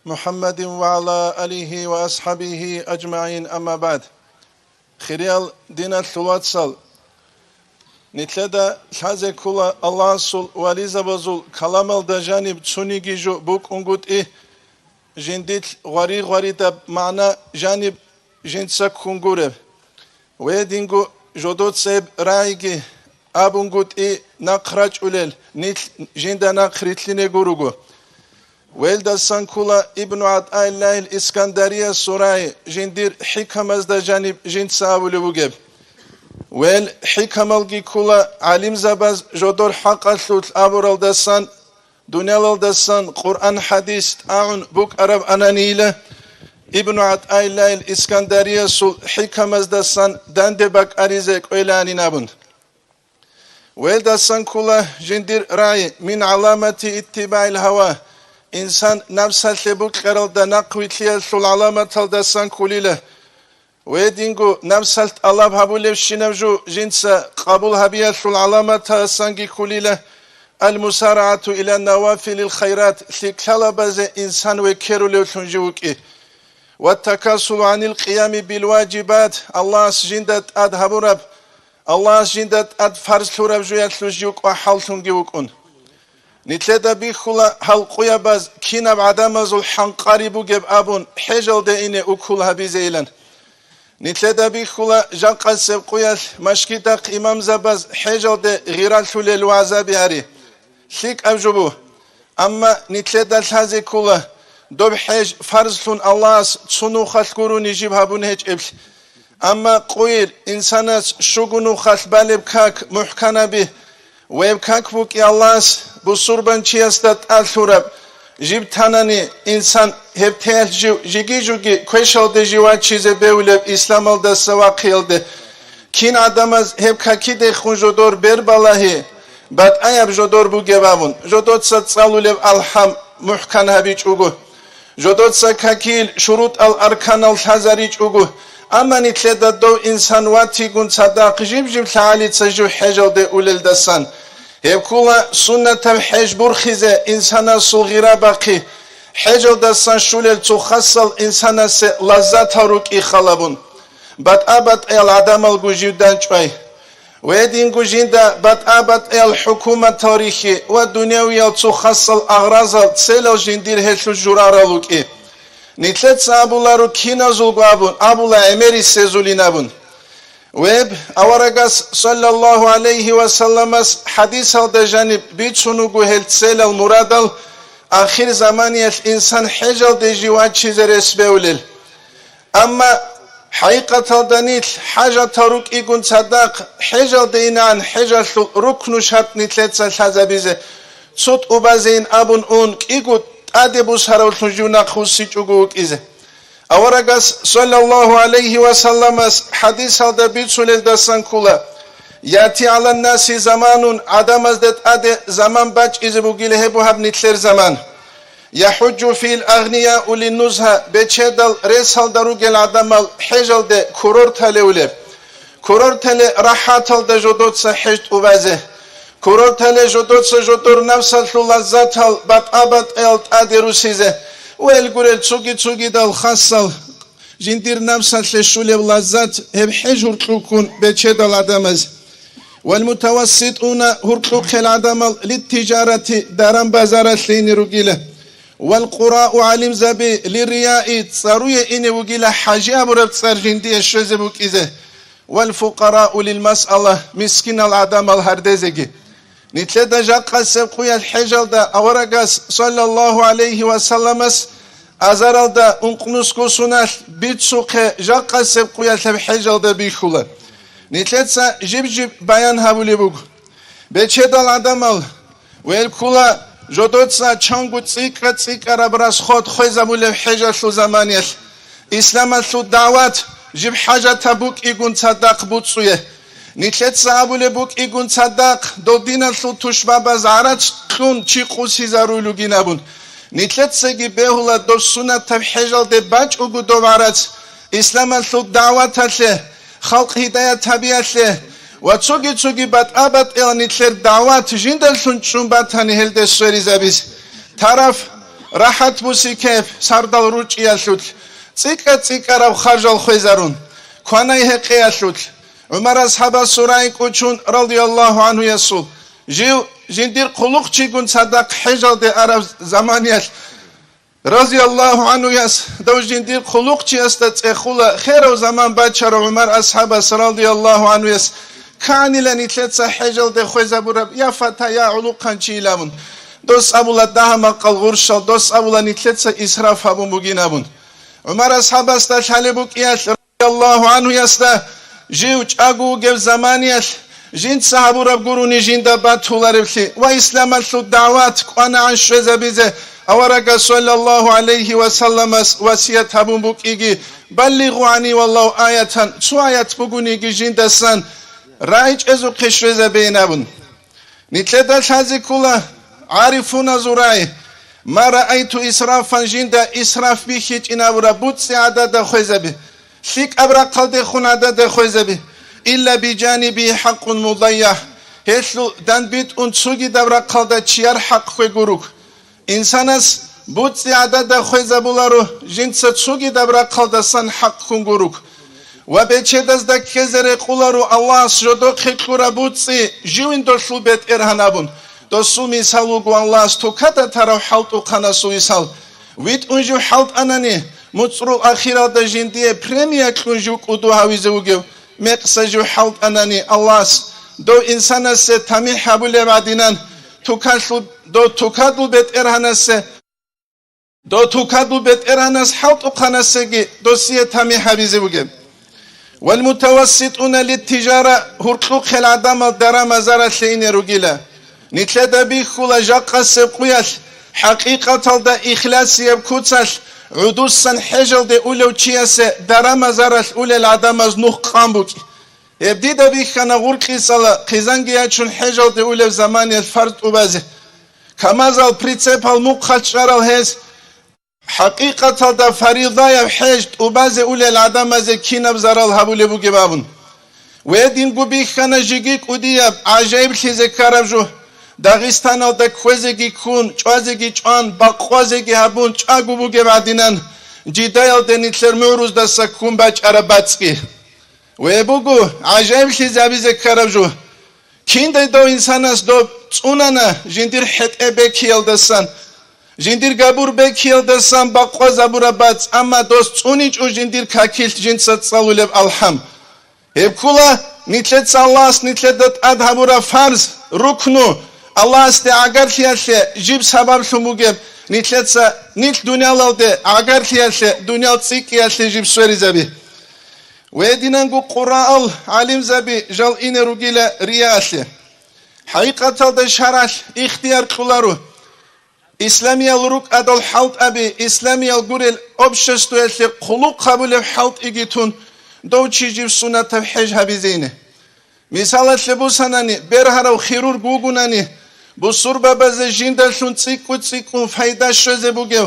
محمد وعلى آله وأصحابه أجمعين أما بعد خيريال دين الثلاثة نتلدا شازه كلا الله سول وليزا بزول كلامل دا جانب تسوني جيجو بوك انقود جنديت غاري دا معنى جانب جنسا كونغورب ويدينغو جودوت سيب رايجي أبونغود نقراج أولل نيت جندا نقريت لنا غوروغو ويلدا سانكولا ابن عد الله الإسكندرية سوراي جندير حكمز دا جانب جنسا أولوغب ويل حكمالجي كولا علم زباز جودور حق الثوت أبورال دسان دنيال دسان قرآن حديث أعون بوك عرب أنانيلة ابن عد الله الإسكندرية سول حكمز دسان داندبك أريزك أولاني نابند ويل دسان كولا جندير راي من علامة اتباع الهوى إنسان نفسه لبوك قرال دا نقوي تليل سول علامة دسان كوليله ويدينغو نفسالت الله بحبوليف شنفجو جنسا قبول هبيات العلامة سانجي كوليلة المسارعة إلى النوافل الخيرات ثكلا بزي إنسان وكيرو ليو تنجوك والتكاسل عن القيام بالواجبات الله سجندت أد هبورب الله سجندت أد فرز لورب جويات لجيوك وحال تنجوكون نتلدا بيخولا حلقويا باز كيناب عدامزو الحنقاري بوغب أبون حجل ديني أكولها بزيلن نتلدا بيخولا جاقا سبقويا مشكيتاق إمام زباز حجل دي غيرال ثولي الوعزا بياري ثيك أبجبو أما نتلدا الهازي كولا دوب حج فرزلون الله تسونو خلقورو نجيب هابون هج إبل أما قويل إنسانات شوغونو خلق بالب كاك محكانا بي ويب كاك بوكي الله بصوربان چيستات آلثورب جيب تاناني إنسان هب تيال جو جيجي جوگي كويشال دي جيوات چيزه بيولب إسلام الدا سواقيل دي كين آدماز هب كاكي دي خون جودور بير بالاهي بعد آياب جودور بوگه بابون جودوت سا تصالولب الحم محكان هبيج اوگو جودوت سا كاكيل شروط الاركان الحزاريج اوگو اما نتلدا دو إنسان واتي گون صداق جيب تعالي تسجو حجل دي اولل دسان هبكولا سنة الحج برخزة إنسانا صغيرة باقي حجل دستان شولل تخصل إنسانا لذات هروك إخالبون بات آبات العدم الجوجودان شوي ويدين جوجيندا بات آبات الحكومة تاريخي والدنيوية تخصل أغراض تسيل الجندير هلو جرارة لوكي نتلت سابولا رو كينا زلقابون أبولا أميري سيزولينابون ويب أورغاس صلى الله عليه وسلم حديث هذا جانب بيتشونو هل تسيل المرادل آخر زماني الإنسان حجل دي جواد چيزر اسبولل أما حقيقة دانيت حاجة تروك إيقون صداق حجل دينا عن حجل ركنو شات نتلت سالحزابيزة صوت أبازين أبون أونك إيقود أدبو سهرول تنجونا خوصي چوغوك إزه أورغاس صلى الله عليه وسلم حديث هذا بيتسول دستان كولا يأتي على الناس زمان عدم ازدت أدي زمان باج إذا بقيل هبو هب نتلر زمان يحج في الأغنياء للنزهة بيتشدل ريسال دروغل عدم الحجل دي كورور تالي ولب كورور تالي راحاتل دي جدود سحجت أبازه كورور تالي جدود سجدور نفسل للذاتل بات أبد إلت أدي روسيزه والقرل تسوقي دال خاصل جندير نفسه لشولي بلازات هب حجر تلوكون بيتشد العدمز والمتوسطون هرقوق العدمل للتجارة داران بازارات لين رجيله والقراء علم زبي للرياء تصاروية إني وجيله حاجة برب تصار جندي الشزبوك إذا والفقراء للمسألة مسكين العدمل هردزجي نتلدا جاقا سبقويا الحجل دا أورغاس صلى الله عليه وسلم أزارل دا انقنوس كوسونال بيتسوق جاقا سبقويا الحجل دا بيخولا نتلتسا جيب بيان هابولي بوغ بيتشد العدمال ويلكولا جودوتسا چانگو تسيكا رابراس خود خويزا بولي الحجل شو زمانيل إسلام شو دعوات جيب حاجة تبوك إيقون صداق بوتسويه نتلت صحابو بوك إيقون صداق دو دينا سو تشبابا زعرات خون چي قوسي زارولو گينابون نتلت سيگي بيهولا دو سنة تبحجل دي باج اوگو دو بارات إسلام سو دعوات هتله خلق هداية طبيعت له وتسوقي بات أبد إلى نتلر دعوات جندل سنشون بات هني هل دسوري زبيز طرف راحت موسیقه سردال روچی اشود цика рав харжал хойзарун кванай хеқи اشود عمر اصحاب سورای کوچون رضی الله عنه یسول جندیر قلوق چیگون صدق حجال ده عرب زمانیش رضی الله عنه یس دو جندیر قلوق چی است تخول خیر و زمان بچر عمر اصحاب رضی الله عنه یس کانیل نیتلت حجال ده خویز برب یا فتا یا علوقان چی لامون دوست ابولا ده مقال غرشل دوست ابولا نیتلت اسراف ابون بگینابون عمر اصحاب است حلبوک یش رضی الله عنه یس جیوچ اگو گف زمانیش جند صحابو رب گرونی جند باتولارفلی و اسلام الشد دعوات قانا عن شوزه بیزه اورگا صلی الله علیه و سلم وصیت هبون بک ایگی بلغوا عنی والله آیتان چو آیت بگونی گی جند سن رایج ازو قشوزه بینابون نیتلدش هزی کلا عارفون زورای ما رأيت إسرافا جند إسراف بيخيج إنابورا بوتسي عدد خوزه بي شيك أبرا قلد خون عدد خوزه بي إلا بجانبي حق مضيع هشلو دان بيت انتسوغي دبرا قلد چيار حق خوي گروك إنسانس بوتسي عدد خوزه بولارو جنس تسوغي دبرا قلد سن حق خون گروك و بچه دست دا کزر قولارو الله سجدو خیکورا بوتسي جوين دوشلو بيت إرهانابون دوسو مثالو گو الله استوكاتا تراو حالتو قناسو مثال ويت انجو حالت اناني مصرو اخيرا دا جندية پرميا كنجو قدو هاويزو گو مقصجو حالت اناني الله دو انسان سه تامي حبول بعدينان دو توكادو بيت إرهانس دو توكادو بيت إرهانس حالتو قناسي دو سيه تامي حبيزو گو والمتوسطون للتجارة هرقلوق العدام الدرام زارة لين رجلا نتلدا بيخولا جاقا سبقوياش حقيقة دا إخلاص يبكوتاش عدوسا حجل دا أولو تشياس درام زارة أولي العدام نوخ قامبوك يبدي دا بيخانا غرقي صلا قيزانجي اتشون حجل دا أولو زمان الفرد أبازي كمازال بريتسيبال مقخل شغرال هز حقيقة دا فريضة يبحجد أبازي أولي العدام زي كيناب زارال هبولي بوكي بابون ويدين قو بيخانا جيجيك ودياب عجائب لحيزي كاربجو داغستان دا خوزگی کون چوازگی چان باقوازگی هبون چاگو بوگه بعدینن جیدایل دنیتلر موروز دا سکون باچ عرباتسکی و بوگو عجایب خیزه بیزه کربجو کین دا دو انسان است دو چونانا جندیر حتعه بکیل دستن جندیر گابور بکیل دستن باقواز ابور بات اما دوست چونیچ او جندیر کاکیل جنسات سالولب الحم هبکولا نیتلت سالاس نیتلت دات ادهبورا فرز رکنو الله است اگر خیاشه جیب سبب شموگه نیتلتسا نیت دنیالده اگر خیاشه دنیال سیکیاشه جیب سوری زبی و دینانگو قرآن علم زبی جال این روگیل ریاشه حقیقت ده شرش اختیار کلارو اسلامی الروک ادال حالت ابی اسلامی الگوریل obşestuelse قلوق قبول حالت ایگیتون دو چی جیب سنت حج هبیزینه مثالت لبو سنانی برهارو خیرور گوگونانی bu surba jindaşun tsikun fayda şöze bugev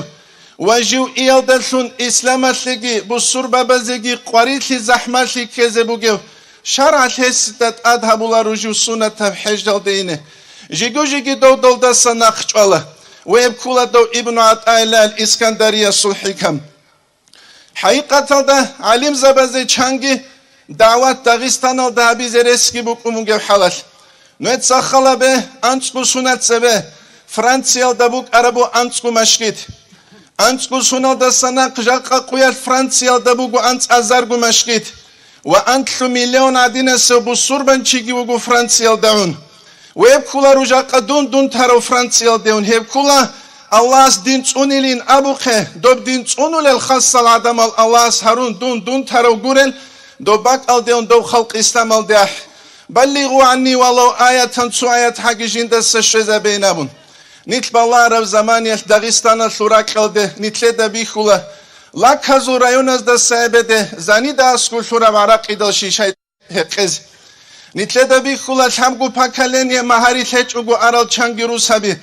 vajiv iyaldaşun İslamatligi bu surba bazegi qariti zahmati keze bugev şar'at hestat adhabular uju sunat hecdal deyne jigoji dodolda sanaqçala ve kula do ibn Atayla İskandariya sulhikam haqiqatan alim zabaze çangi davat Dağistan'da da bize eski bukumun gev halal Nöt sakhala be antsku sunatse be Fransiyal da buk arabu antsku maşkit antsku sunal da sana kıjakka kuyar Fransiyal da buku ants azargu maşkit ve antlu milyon adinese bu surban çigi buku Fransiyal daun ve hep kula rujakka dun taro Fransiyal daun hep kula Allah's din tsunilin abuke dob din tsunulel khassal adamal Allah's harun dun taro gurel do bak al daun do halk İslam al dah بلغوا عني ولو آية تنسو آية حق جنده سشوزة بينابون نتل الله رب زماني داغستان شوراك قلده نتل دا بيخولا لاك هزو رايونز دا سايبه ده زاني دا اسكو شورا معراق إدل شيشاي قز نتل دا بيخولا شامگو پاکالينيه مهاري تهجوگو عرال چانگيرو سابي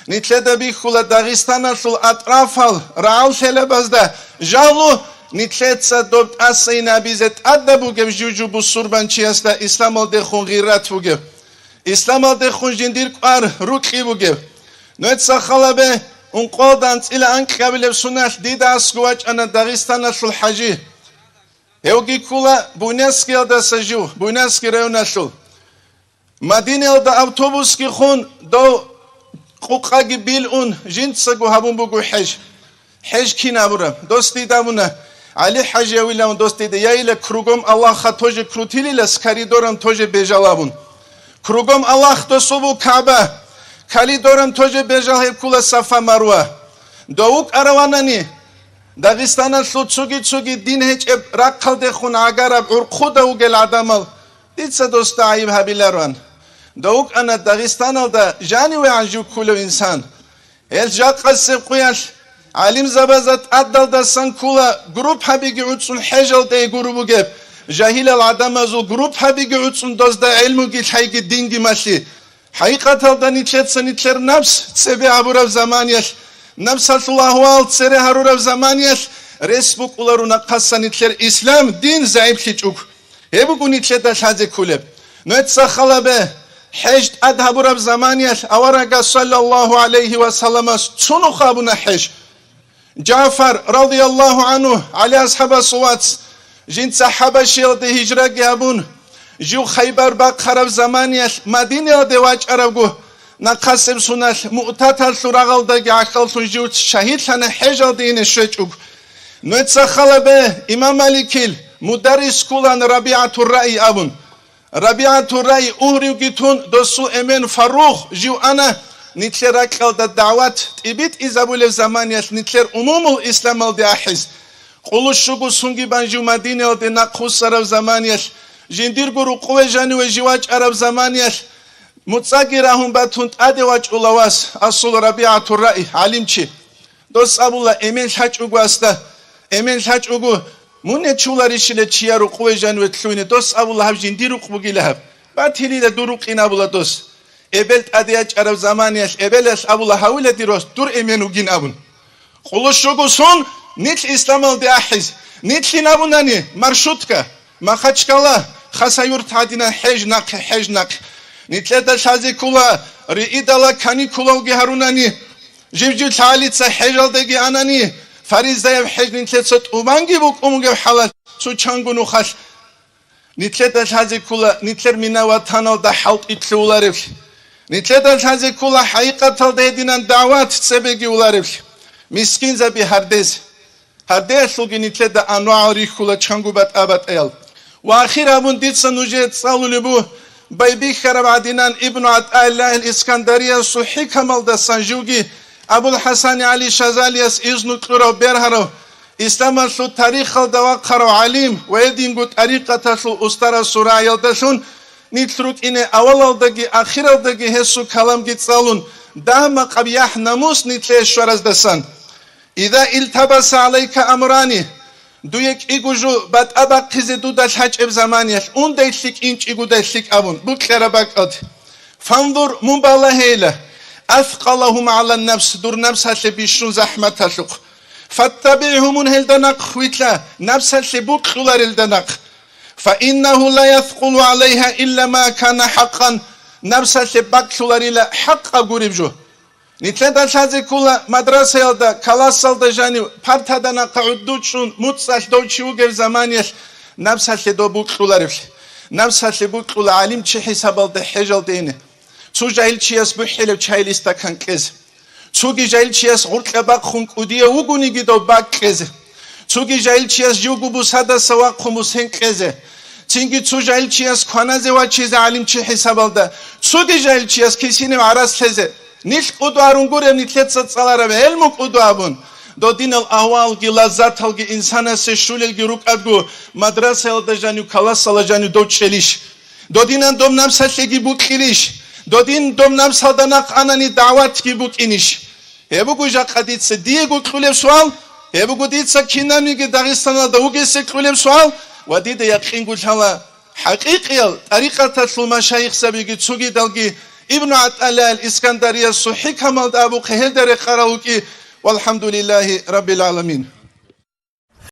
نتل دا بيخولا داغستان شول اطرافال راو شلباز دا جالو نیتلتسا دوبت اسای نبیزت ادبو گم جوجو بو سربان چیستا اسلام ده خون غیرت بوگه اسلام ده خون جندیر قار روکی بوگه نوت سخاله به unqodan ila anqabileb sunal didas guach ana Dagestana sul haji Eugi kula Buneski da saju Buneski reunasul Madinel da autobus ki khun do quqagi bilun jintsagu habumbugu hej kinabura dosti damuna Ali Hacı William dosti de yayla krugom Allah khatoje krutili skaridoram toje bejalabun krugom Allah dosubu Kaaba kalidoram toje bejal kula Safa Marwa Dovuk aravanani Dagestana tsugi din hech rakhalde khun agarab urquda ugel adamal ditsa dosta ayib habilaran Dovuk ana Dagestana da jani ve anju kulu insan el jaqas quyash Alim zabazat addalda sankula grup habigi utsun hejal de grubu gep jahil al adamazul grup habigi utsun dozda ilmu gi haygi dingi masi haqiqatalda nitler nafs sebe aburav zamaniyas nafsallahu al sere harurav zamaniyas resbuk ularuna qassanitler islam din zayıf hiçuk hebu gunitler haze kuleb nötsa khalabe hej adhaburav zamaniyas awaraga sallallahu aleyhi ve sellem sunu khabuna hej Jafar radıyallahu anhu ali ashaba suvat jin sahaba shil de hijra gabun ju Khaybar ba kharav zamaniyas Madine de wach aragu na qasem sunal mu'tatal suragalda gaqal suju shahid sana hejal dine shechug nutsa khalabe imam malikil mudarris kulan Rabi'atur Ra'i abun Rabi'atur Ra'i uhri gitun dosu emen Farukh ju ana Nitler akılda davet ibit izabule zamaniyas nitler umumul İslam aldı ahiz. Quluşugu sungi banju Madine aldı naqus arab zamaniyas. Jindir guru quvejani ve jivaç arab zamaniyas. Mutsagirahum batunt adevaç ulawas asul Rabi'atur Ra'i alimçi. Dos abula emel haç ugu asta. Emel haç ugu munne çular işile çiyaru quvejani ve tluyne dos abula hab jindir uqbu gilahab. Batili de duruk inabula dos. Ebelt adiyaç arab zamaniyas ebeles abula havile diros dur emenu gin abun. Quluşugu sun nit İslam aldı ahiz. Nit linabunani marşutka makhaçkala khasayur tadina hejnak. Nitleda shazi kula riidala kani kulavgi harunani. Jivju talitsa hejaldegi anani. Farizdayev hej nitletsot umangi buk umugev halat su çangunu khas. Nitleda shazi kula nitler mina vatanal da halt itlularif. Nitledan haze kula haqiqatal dedinan davat sebegi ularif. Miskin zabi hardez. Hardez sugi nitleda anwa'ri kula changubat abat el. Wa akhira bun ditsa nujet salulubu baybi kharab adinan ibn At'allah el-Iskandariya suhi kamal da sanjugi Abul Hasan Ali Shazaliyas iznu qura berharo İslam'a su tarikhal da qaro alim ve edingu tariqata su ustara surayal da sun Nitruk ine avalaldagi akhiraldagi hesu kalam gitsalun dama qabiyah namus nitle şwarazdasan İza iltabasa aleyka amrani duyek iguju bat abak qize dudash haç ev zamaniyas undaytlik inç igudaytlik abun bu klara bak ad fandur mubalahela athqalahum ala nafs dur nafs hasle bishun zahmat hasuk fattabi'humun heldanak khwitla nafs hasle bu qhular heldanak فإنه لا يثقل عليها إلا ما كان حقا نفسه سباكشولار إلى حق أقولبجو نتلدا شازي كولا مدرسة يلدا كلاس يلدا جاني بارتادنا قعدوشون متساش دوشيوغر زمانيش نفسه سباكشولار نفسه سباكشولا علم چه حساب يلدا حجل دينه تو جاهل چياس بحيلو چايل استكان كز توغي جاهل چياس غرق باق خونك وديه وغوني گيدو باق كز توغي جاهل چياس جوغو بوسادا سواق خموسين كزه Çünkü tujahil çiyas konaze ve çize alim çi hesabalda. Tujahil çiyas kesine aras teze. Niş kudu arungurem nitlet satsalara ve elmu kudu abun. Do dinal ahval gi lazat halgi insana se şulel gi rukadgu madrasa alda janu kalas alajanu do çeliş. Do dinan dom nam satle gi bu kiliş. Do din dom nam sadanak anani davat gi bu iniş. Hebu guja qaditse diye gu kulev sual. Hebu guditsa kinani gi Dagestana da ugese kulev sual. وديد يقين قلت هلا حقيقي طريقة المشايخ سبيجي تسوقي دلقي ابن عطلة الإسكندرية الصحيح كمال أبو قهل دري قراوكي والحمد لله رب العالمين